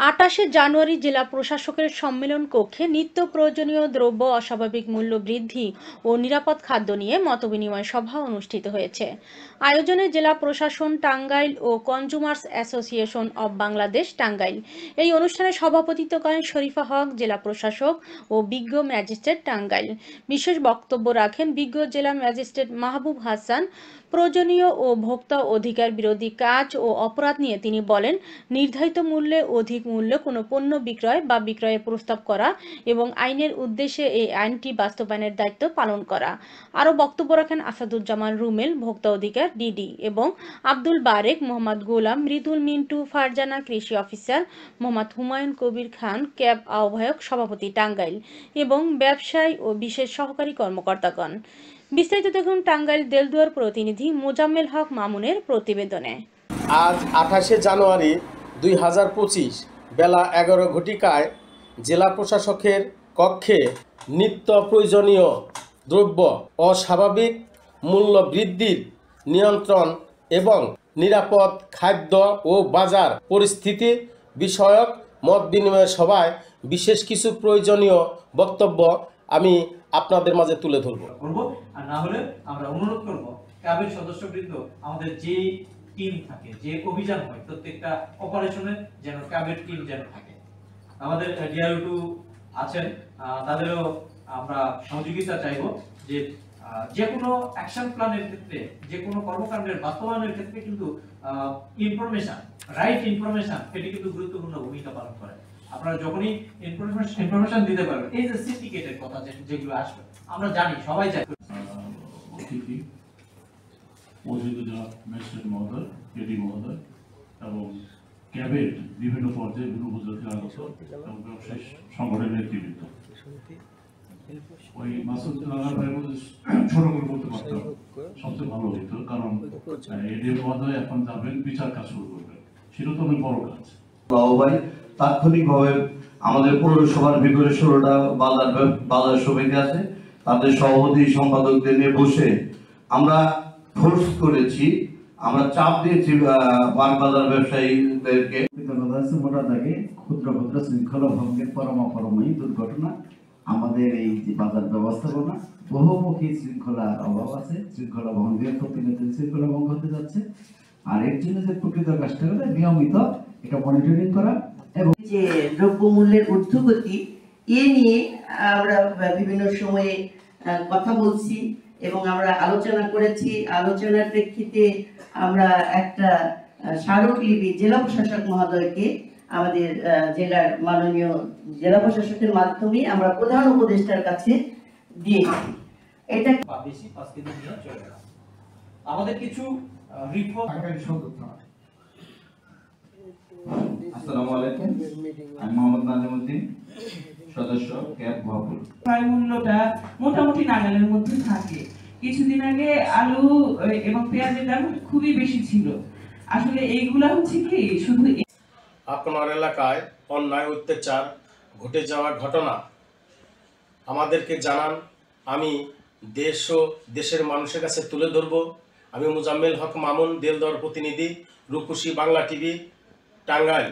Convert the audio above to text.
২৮শে জানুয়ারি জেলা প্রশাসকের সম্মেলন কক্ষে নিত্য প্রয়োজনীয় দ্রব্য অস্বাভাবিক মূল্য বৃদ্ধি ও নিরাপদ খাদ্য নিয়ে মতবিনিময় সভা অনুষ্ঠিত হয়েছে। আয়োজনে জেলা প্রশাসন, টাঙ্গাইল ও consumers association of Bangladesh Tangail. এই অনুষ্ঠানে সভাপতিত্ব করেন শরীফা হক, জেলা প্রশাসক ও বিজ্ঞ ম্যাজিস্ট্রেট টাঙ্গাইল। বিশেষ বক্তব্য রাখেন বিজ্ঞ জেলা ম্যাজিস্ট্রেট মাহবুব হাসান। প্রয়োজনীয় ও ভোক্তা অধিকার বিরোধী কাজ ও অপরাধ নিয়ে তিনি বলেন, নির্ধারিত মূল্যে অধিক মূল্যে কোনো পণ্য বিক্রয় বা বিক্রয়ের প্রস্তাব করা এবং আইনের উদ্দেশ্যে এই আইনটি বাস্তবায়নের দায়িত্ব পালন করা। আরও বক্তব্য রাখেন আসাদুজ্জামান রুমেল, ভোক্তা অধিকার ডিডি, এবং আব্দুল বারেক, মোহাম্মদ গোলাম, মৃদুল মিন্টু, ফারজানা, কৃষি অফিসার, মোহাম্মদ হুমায়ুন কবির খান, ক্যাব আহ্বায়ক, সভাপতি টাঙ্গাইল, এবং ব্যবসায়ী ও বিশেষ সহকারী কর্মকর্তাগণ। বিস্তারিত দেখুন টাঙ্গাইল দেলদুয়ার প্রতিনিধি মোজাম্মেল হক মামুনের প্রতিবেদনে। আজ ২৮শে জানুয়ারি ২০২৫ বেলা ১১ ঘটিকায় জেলা প্রশাসকের কক্ষে নিত্য প্রয়োজনীয় দ্রব্য অস্বাভাবিক মূল্য বৃদ্ধির নিয়ন্ত্রণ এবং নিরাপদ খাদ্য ও বাজার পরিস্থিতি বিষয়ক মত বিনিময় সভায় বিশেষ কিছু প্রয়োজনীয় বক্তব্য আমি আপনাদের মাঝে তুলে ধরব। আর না হলে আমরা অনুরোধ করব ক্যাবের সদস্যবৃন্দ আমাদের যে টিম থাকে, যে অভিযান হয়, প্রত্যেকটা অপারেশনে যেন ক্যাবের টিম যেন থাকে। আমাদের ডিআরও2 আছেন, তাদেরও আমরা সহযোগিতা চাইব যে যে কোনো অ্যাকশন প্ল্যানের ক্ষেত্রে, যে কোনো কর্মকাণ্ডের বাস্তবায়নের ক্ষেত্রে কিন্তু ইনফরমেশন, রাইট ইনফরমেশন, এটি কিন্তু গুরুত্বপূর্ণ ভূমিকা পালন করে। আপনারা যখনই ইনফরমেশন দিতে পারবেন, এই যে সিন্ডিকেটের কথা যেগুলো আসবে, আমরা জানি, সবাই জানি। অতিথি অতিরিক্ত জেলা ম্যাজিস্ট্রেট মহোদয়, এডি মহোদয় এবং ক্যাবের বিভিন্ন পর্যায়ে বিভিন্ন উপজেলা আগত এবং ব্যবসায়ী সংগঠনের নেতৃবৃন্দ, ওই মাসুদ রানার ভাইয়ের মধ্যে ছোট করে বলতে পারতাম সবচেয়ে ভালো হইতো, কারণ এডি মহোদয় এখন যাবেন বিচার কাজ শুরু করবেন, সেটা তো অনেক বড় কাজ। তাৎক্ষণিকভাবে আমাদের পৌরসভার ভিতরে 16টা বাজার সমিতি আছে, তাদের সভাপতি সম্পাদকদের নিয়ে বসে আমরা ফোর্স করেছি, আমরা চাপ দিয়েছি বাজার ব্যবসায়ীদেরকে। মোটা দাগে ক্ষুদ্র ক্ষুদ্র শৃঙ্খলা ভঙ্গের পরমাপরমই দুর্ঘটনা। আমাদের এই যে বাজার ব্যবস্থাপনা বহুমুখী শৃঙ্খলার অভাব আছে, শৃঙ্খলা ভঙ্গের প্রতিনিয়ত শৃঙ্খলা ভঙ্গ হতে যাচ্ছে। আর এর জন্য যে প্রকৃত কাজটা হলে নিয়মিত এটা মনিটরিং করা এবং যে দ্রব্যমূল্যের ঊর্ধ্বগতি এ নিয়ে আমরা বিভিন্ন সময়ে কথা বলছি এবং আমরা আলোচনা করেছি। আলোচনার প্রেক্ষিতে আমরা একটা স্মারকলিপি জেলা প্রশাসক মহোদয়কে আমাদের জেলার মাননীয় জেলা প্রশাসকের মাধ্যমে আমরা প্রধান উপদেষ্টার কাছে দিয়েছি। এটা বেশি 5 কেজি নিয়ে চলে গেল। আমাদের কিছু রিপোর্ট। আসসালামু আলাইকুম, আমি মোহাম্মদ নাজিমউদ্দিন, সদস্য ক্যাব ভরপুর। ক্রয় মূল্যটা মোটামুটি নাগালের মধ্যে থাকে। কিছুদিন আগে আলু এবং পেঁয়াজের দাম খুবই বেশি ছিল। আসলে এইগুলা হচ্ছে কি শুধু আপনার এলাকায় অন্যায় অত্যাচার ঘটে যাওয়ার ঘটনা আমাদেরকে জানান, আমি দেশ ও দেশের মানুষের কাছে তুলে ধরব। আমি মোজাম্মেল হক মামুন, দেলদুয়ার প্রতিনিধি, রূপসী বাংলা টিভি, টাঙ্গাইল।